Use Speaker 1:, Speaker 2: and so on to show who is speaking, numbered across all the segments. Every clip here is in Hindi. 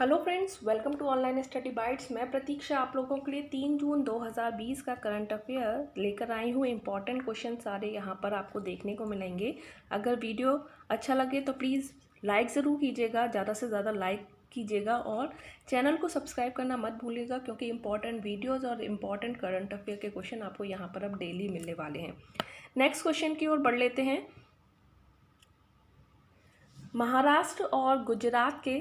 Speaker 1: Hello friends, welcome to online study bytes. मैं प्रतीक्षा आप लोगों के लिए 3 जून 2020 का करंट अफेयर लेकर आई हूँ। इंपॉर्टेंट क्वेश्चन सारे यहाँ पर आपको देखने को मिलेंगे। अगर वीडियो अच्छा लगे तो प्लीज़ लाइक ज़रूर कीजिएगा, ज़्यादा से ज़्यादा लाइक कीजिएगा और चैनल को सब्सक्राइब करना मत भूलिएगा, क्योंकि इंपॉर्टेंट वीडियोज़ और इम्पॉर्टेंट करंट अफेयर के क्वेश्चन आपको यहाँ पर अब डेली मिलने वाले हैं। नेक्स्ट क्वेश्चन की ओर बढ़ लेते हैं। महाराष्ट्र और गुजरात के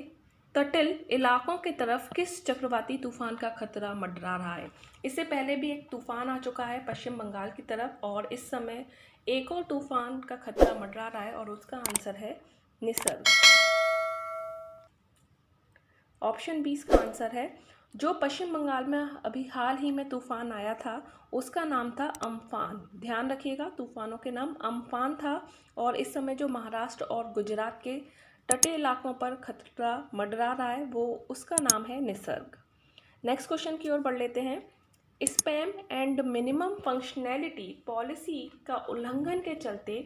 Speaker 1: तटीय इलाकों की तरफ किस चक्रवाती तूफान का खतरा मंडरा रहा है? इससे पहले भी एक तूफान आ चुका है पश्चिम बंगाल की तरफ, और इस समय एक और तूफान का खतरा मंडरा रहा है और उसका आंसर है निसर्ग। ऑप्शन 20 का आंसर है। जो पश्चिम बंगाल में अभी हाल ही में तूफान आया था उसका नाम था अम्फान। ध्यान रखिएगा, तूफानों के नाम अम्फान था, और इस समय जो महाराष्ट्र और गुजरात के तटीय इलाकों पर खतरा मंडरा रहा है वो उसका नाम है निसर्ग। नेक्स्ट क्वेश्चन की ओर बढ़ लेते हैं। Spam and minimum functionality policy का उल्लंघन के चलते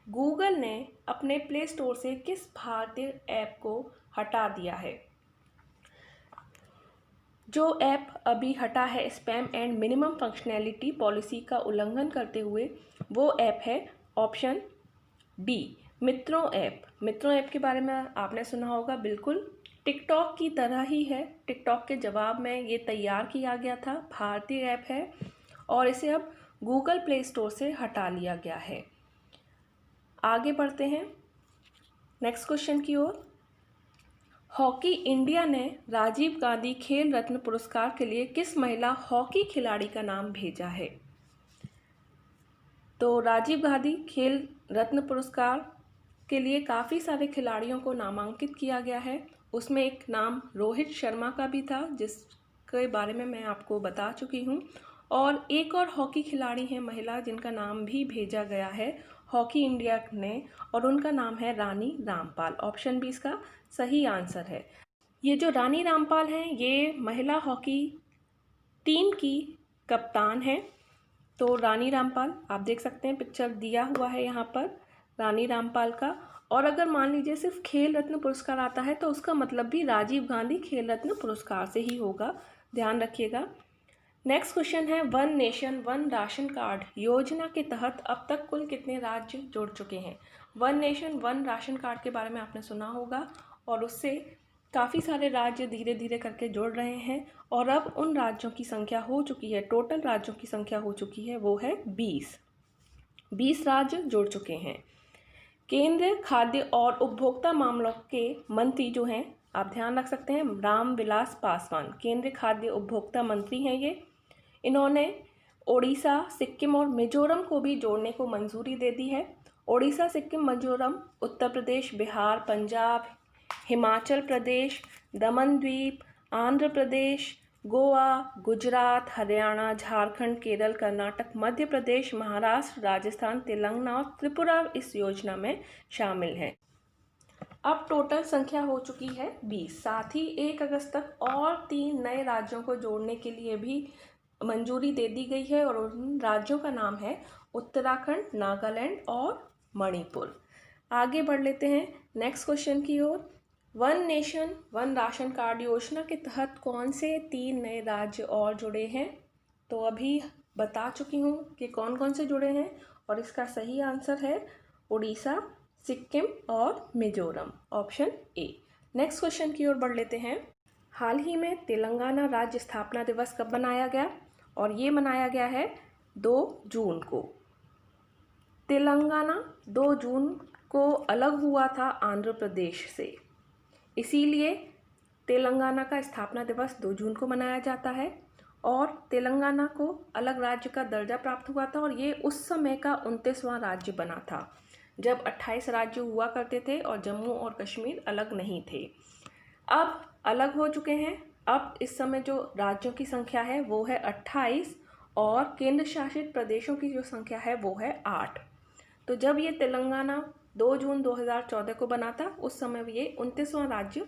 Speaker 1: गूगल ने अपने प्ले स्टोर से किस भारतीय ऐप को हटा दिया है? जो ऐप अभी हटा है spam and minimum functionality policy का उल्लंघन करते हुए, वो ऐप है ऑप्शन डी, मित्रों ऐप। मित्रों ऐप के बारे में आपने सुना होगा, बिल्कुल टिकटॉक की तरह ही है। टिकटॉक के जवाब में ये तैयार किया गया था, भारतीय ऐप है और इसे अब गूगल प्ले स्टोर से हटा लिया गया है। आगे बढ़ते हैं नेक्स्ट क्वेश्चन की ओर। हॉकी इंडिया ने राजीव गांधी खेल रत्न पुरस्कार के लिए किस महिला हॉकी खिलाड़ी का नाम भेजा है? तो राजीव गांधी खेल रत्न पुरस्कार के लिए काफ़ी सारे खिलाड़ियों को नामांकित किया गया है। उसमें एक नाम रोहित शर्मा का भी था, जिसके बारे में मैं आपको बता चुकी हूँ, और एक और हॉकी खिलाड़ी हैं महिला जिनका नाम भी भेजा गया है हॉकी इंडिया ने, और उनका नाम है रानी रामपाल। ऑप्शन 20 का सही आंसर है। ये जो रानी रामपाल हैं ये महिला हॉकी टीम की कप्तान हैं। तो रानी रामपाल आप देख सकते हैं, पिक्चर दिया हुआ है यहाँ पर रानी रामपाल का। और अगर मान लीजिए सिर्फ खेल रत्न पुरस्कार आता है तो उसका मतलब भी राजीव गांधी खेल रत्न पुरस्कार से ही होगा, ध्यान रखिएगा। नेक्स्ट क्वेश्चन है, one nation one ration card योजना के तहत अब तक कुल कितने राज्य जुड़ चुके हैं? One nation one ration card के बारे में आपने सुना होगा, और उससे काफ़ी सारे राज्य धीरे धीरे करके जुड़ रहे हैं, और अब उन राज्यों की संख्या हो चुकी है, टोटल राज्यों की संख्या हो चुकी है वो है 20 राज्य जुड़ चुके हैं। केंद्रीय खाद्य और उपभोक्ता मामलों के मंत्री जो हैं, आप ध्यान रख सकते हैं, रामविलास पासवान केंद्रीय खाद्य उपभोक्ता मंत्री हैं ये। इन्होंने ओडिशा, सिक्किम और मिजोरम को भी जोड़ने को मंजूरी दे दी है। ओडिशा, सिक्किम, मिजोरम, उत्तर प्रदेश, बिहार, पंजाब, हिमाचल प्रदेश, दमन द्वीप, आंध्र प्रदेश, गोवा, गुजरात, हरियाणा, झारखंड, केरल, कर्नाटक, मध्य प्रदेश, महाराष्ट्र, राजस्थान, तेलंगाना और त्रिपुरा इस योजना में शामिल हैं। अब टोटल संख्या हो चुकी है 20। साथ ही 1 अगस्त तक और 3 नए राज्यों को जोड़ने के लिए भी मंजूरी दे दी गई है, और उन राज्यों का नाम है उत्तराखंड, नागालैंड और मणिपुर। आगे बढ़ लेते हैं नेक्स्ट क्वेश्चन की ओर। One nation one ration card योजना के तहत कौन से 3 नए राज्य और जुड़े हैं? तो अभी बता चुकी हूँ कि कौन कौन से जुड़े हैं, और इसका सही आंसर है उड़ीसा, सिक्किम और Mizoram. Option A. Next question की ओर बढ़ लेते हैं। हाल ही में तेलंगाना राज्य स्थापना दिवस कब मनाया गया? और ये मनाया गया है 2 जून को। तेलंगाना 2 जून को अलग हुआ था आंध्र प्रदेश से, इसीलिए तेलंगाना का स्थापना दिवस 2 जून को मनाया जाता है। और तेलंगाना को अलग राज्य का दर्जा प्राप्त हुआ था, और ये उस समय का 29वां राज्य बना था, जब 28 राज्य हुआ करते थे और जम्मू और कश्मीर अलग नहीं थे। अब अलग हो चुके हैं। अब इस समय जो राज्यों की संख्या है वो है 28, और केंद्र शासित प्रदेशों की जो संख्या है वो है 8। तो जब ये तेलंगाना 2 जून 2014 को बना था, उस समय ये 29वां राज्य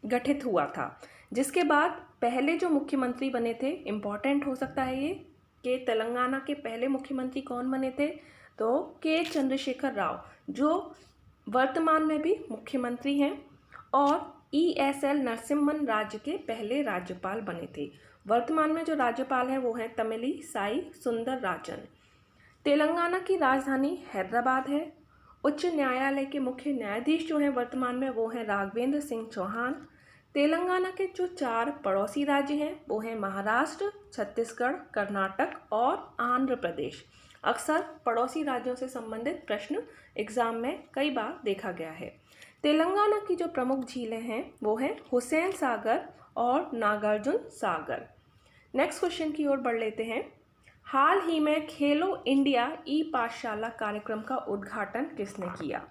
Speaker 1: गठित हुआ था। जिसके बाद पहले जो मुख्यमंत्री बने थे, इम्पॉर्टेंट हो सकता है ये कि तेलंगाना के पहले मुख्यमंत्री कौन बने थे? तो के चंद्रशेखर राव, जो वर्तमान में भी मुख्यमंत्री हैं, और ESL नरसिम्हन राज्य के पहले राज्यपाल बने थे। वर्तमान में जो राज्यपाल हैं वो हैं तमिली साई सुंदरराजन। तेलंगाना की राजधानी हैदराबाद है। उच्च न्यायालय के मुख्य न्यायाधीश जो हैं वर्तमान में वो हैं राघवेंद्र सिंह चौहान। तेलंगाना के जो 4 पड़ोसी राज्य हैं वो हैं महाराष्ट्र, छत्तीसगढ़, कर्नाटक और आंध्र प्रदेश। अक्सर पड़ोसी राज्यों से संबंधित प्रश्न एग्जाम में कई बार देखा गया है। तेलंगाना की जो प्रमुख झीलें हैं वो हैं हुसैन सागर और नागार्जुन सागर। नेक्स्ट क्वेश्चन की ओर बढ़ लेते हैं। हाल ही में खेलो इंडिया ई पाठशाला कार्यक्रम का उद्घाटन किसने किया?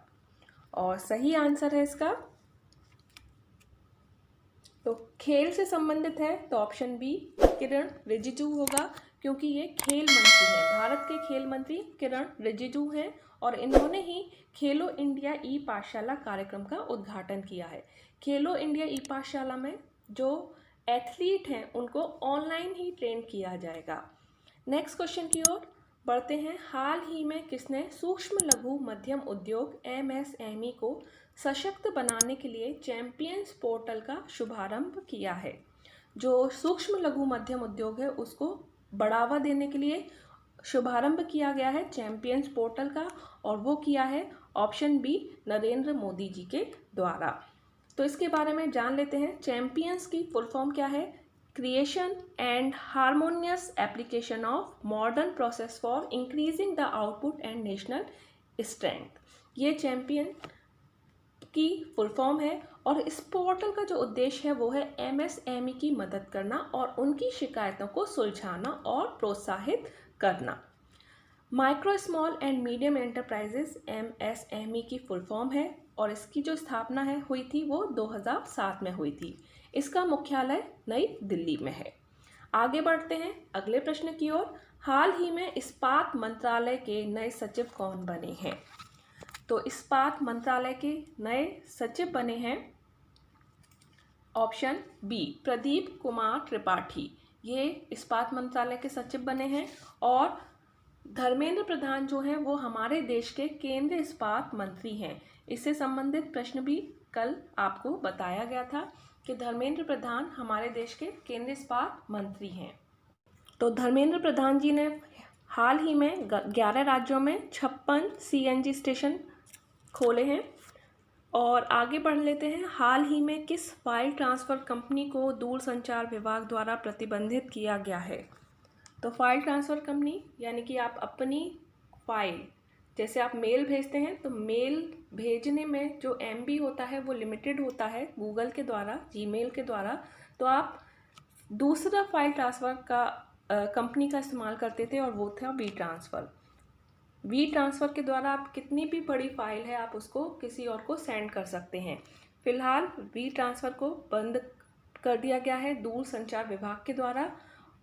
Speaker 1: और सही आंसर है इसका, तो खेल से संबंधित है तो ऑप्शन बी किरण रिजिजू होगा, क्योंकि ये खेल मंत्री हैं। भारत के खेल मंत्री किरण रिजिजू हैं और इन्होंने ही खेलो इंडिया ई पाठशाला कार्यक्रम का उद्घाटन किया है। खेलो इंडिया ई पाठशाला में जो एथलीट हैं उनको ऑनलाइन ही ट्रेन किया जाएगा। नेक्स्ट क्वेश्चन की ओर बढ़ते हैं। हाल ही में किसने सूक्ष्म लघु मध्यम उद्योग MSME को सशक्त बनाने के लिए चैंपियंस पोर्टल का शुभारंभ किया है? जो सूक्ष्म लघु मध्यम उद्योग है उसको बढ़ावा देने के लिए शुभारंभ किया गया है चैंपियंस पोर्टल का, और वो किया है ऑप्शन बी नरेंद्र मोदी जी के द्वारा। तो इसके बारे में जान लेते हैं। चैंपियंस की फुल फॉर्म क्या है? Creation and harmonious application of modern process for increasing the output and national strength. ये चैंपियन की फुल फॉर्म है और इस पोर्टल का जो उद्देश्य है वो है MSME की मदद करना और उनकी शिकायतों को सुलझाना और प्रोत्साहित करना। Micro small and medium enterprises MSME की फुल फॉर्म है और इसकी जो स्थापना हुई थी वो 2007 में हुई थी। इसका मुख्यालय नई दिल्ली में है। आगे बढ़ते हैं अगले प्रश्न की ओर। हाल ही में इस्पात मंत्रालय के नए सचिव कौन बने हैं? तो इस्पात मंत्रालय के नए सचिव बने हैं ऑप्शन बी प्रदीप कुमार त्रिपाठी। ये इस्पात मंत्रालय के सचिव बने हैं। और धर्मेंद्र प्रधान जो हैं वो हमारे देश के केंद्रीय इस्पात मंत्री हैं। इससे संबंधित प्रश्न भी कल आपको बताया गया था कि धर्मेंद्र प्रधान हमारे देश के केंद्रीय इस्पात मंत्री हैं। तो धर्मेंद्र प्रधान जी ने हाल ही में 11 राज्यों में 56 CNG स्टेशन खोले हैं। और आगे बढ़ लेते हैं। हाल ही में किस फाइल ट्रांसफ़र कंपनी को दूरसंचार विभाग द्वारा प्रतिबंधित किया गया है? तो फाइल ट्रांसफ़र कंपनी यानी कि आप अपनी फाइल, जैसे आप मेल भेजते हैं तो मेल भेजने में जो MB होता है वो लिमिटेड होता है गूगल के द्वारा, जीमेल के द्वारा। तो आप दूसरा फाइल ट्रांसफ़र का कंपनी का इस्तेमाल करते थे और वो था वी ट्रांसफ़र के द्वारा आप कितनी भी बड़ी फाइल है आप उसको किसी और को सेंड कर सकते हैं। फिलहाल वी ट्रांसफ़र को बंद कर दिया गया है दूरसंचार विभाग के द्वारा।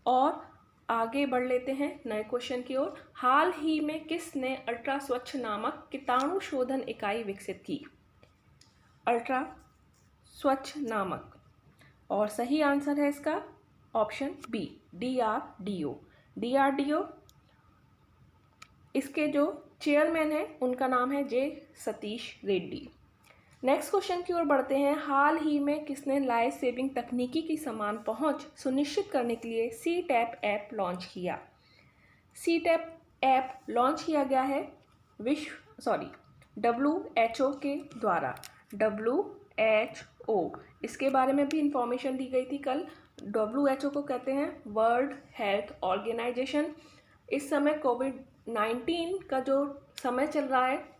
Speaker 1: और आगे बढ़ लेते हैं नए क्वेश्चन की ओर। हाल ही में किसने अल्ट्रा स्वच्छ नामक कीटाणु शोधन इकाई विकसित की? अल्ट्रा स्वच्छ नामक, और सही आंसर है इसका ऑप्शन बी DRDO। इसके जो चेयरमैन हैं उनका नाम है J Satish Reddy. Next question की ओर बढ़ते हैं। हाल ही में किसने लाइफ सेविंग तकनीकी की समान पहुंच सुनिश्चित करने के लिए CTAP ऐप लॉन्च किया? CTAP ऐप लॉन्च किया गया है WHO के द्वारा। WHO, इसके बारे में भी इंफॉर्मेशन दी गई थी कल। WHO को कहते हैं वर्ल्ड हेल्थ ऑर्गेनाइजेशन। इस समय COVID-19 का जो समय चल रहा है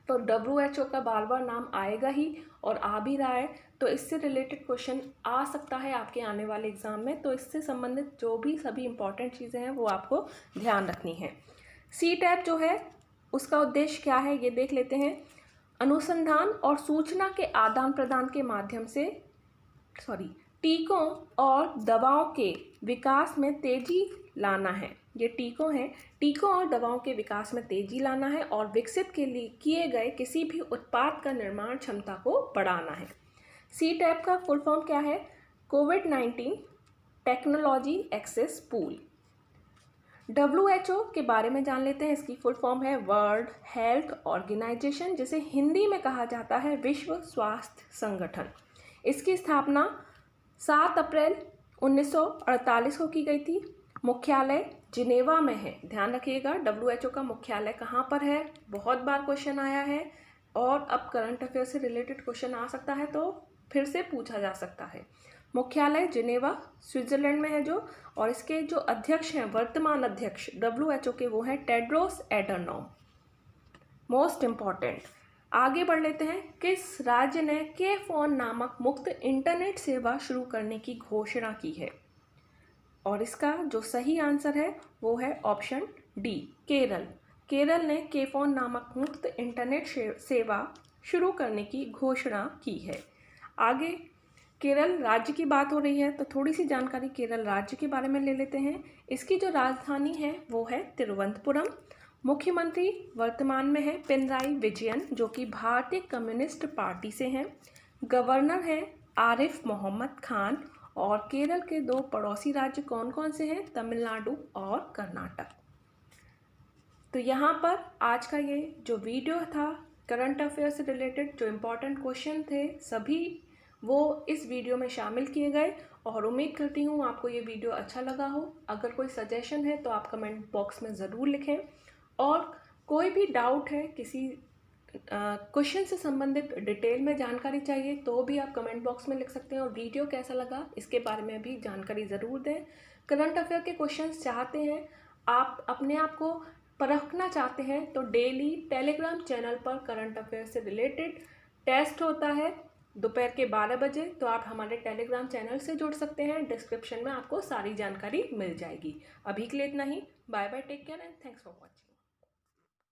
Speaker 1: तो WHO का बार बार नाम आएगा ही और आ भी रहा है। तो इससे रिलेटेड क्वेश्चन आ सकता है आपके आने वाले एग्ज़ाम में। तो इससे संबंधित जो भी सभी इम्पॉर्टेंट चीज़ें हैं वो आपको ध्यान रखनी है। CTAP जो है उसका उद्देश्य क्या है ये देख लेते हैं। अनुसंधान और सूचना के आदान प्रदान के माध्यम से टीकों और दवाओं के विकास में तेजी लाना है। ये टीकों और दवाओं के विकास में तेजी लाना है और विकसित के लिए किए गए किसी भी उत्पाद का निर्माण क्षमता को बढ़ाना है। CTAP का फुल फॉर्म क्या है? COVID-19 technology access pool. WHO के बारे में जान लेते हैं। इसकी फुल फॉर्म है वर्ल्ड हेल्थ ऑर्गेनाइजेशन, जिसे हिंदी में कहा जाता है विश्व स्वास्थ्य संगठन। इसकी स्थापना 7 अप्रैल 1948 को की गई थी। मुख्यालय जिनेवा में है। ध्यान रखिएगा, WHO का मुख्यालय कहाँ पर है, बहुत बार क्वेश्चन आया है और अब करंट अफेयर से रिलेटेड क्वेश्चन आ सकता है तो फिर से पूछा जा सकता है। मुख्यालय जिनेवा स्विट्जरलैंड में है जो, और इसके जो अध्यक्ष हैं, वर्तमान अध्यक्ष WHO के, वो हैं टेड्रोस एडनॉम। मोस्ट इम्पॉर्टेंट, आगे बढ़ लेते हैं। किस राज्य ने के फोन नामक मुक्त इंटरनेट सेवा शुरू करने की घोषणा की है? और इसका जो सही आंसर है वो है ऑप्शन डी, केरल। केरल ने के फोन नामक मुक्त इंटरनेट सेवा शुरू करने की घोषणा की है। आगे केरल राज्य की बात हो रही है तो थोड़ी सी जानकारी केरल राज्य के बारे में ले लेते हैं। इसकी जो राजधानी है वो है तिरुवनंतपुरम। मुख्यमंत्री वर्तमान में है पिनराई विजयन, जो कि भारतीय कम्युनिस्ट पार्टी से हैं। गवर्नर हैं आरिफ मोहम्मद खान। और केरल के 2 पड़ोसी राज्य कौन कौन से हैं? तमिलनाडु और कर्नाटक। तो यहाँ पर आज का ये जो वीडियो था करंट अफेयर से रिलेटेड, जो इम्पोर्टेंट क्वेश्चन थे सभी वो इस वीडियो में शामिल किए गए, और उम्मीद करती हूँ आपको ये वीडियो अच्छा लगा हो। अगर कोई सजेशन है तो आप कमेंट बॉक्स में ज़रूर लिखें, और कोई भी डाउट है, किसी क्वेश्चन से संबंधित डिटेल में जानकारी चाहिए तो भी आप कमेंट बॉक्स में लिख सकते हैं। और वीडियो कैसा लगा इसके बारे में भी जानकारी ज़रूर दें। करंट अफेयर के क्वेश्चंस चाहते हैं, आप अपने आप को परखना चाहते हैं तो डेली टेलीग्राम चैनल पर करंट अफेयर से रिलेटेड टेस्ट होता है दोपहर के 12 बजे। तो आप हमारे टेलीग्राम चैनल से जुड़ सकते हैं, डिस्क्रिप्शन में आपको सारी जानकारी मिल जाएगी। अभी के लिए इतना ही। Bye bye, take care and thanks for watching.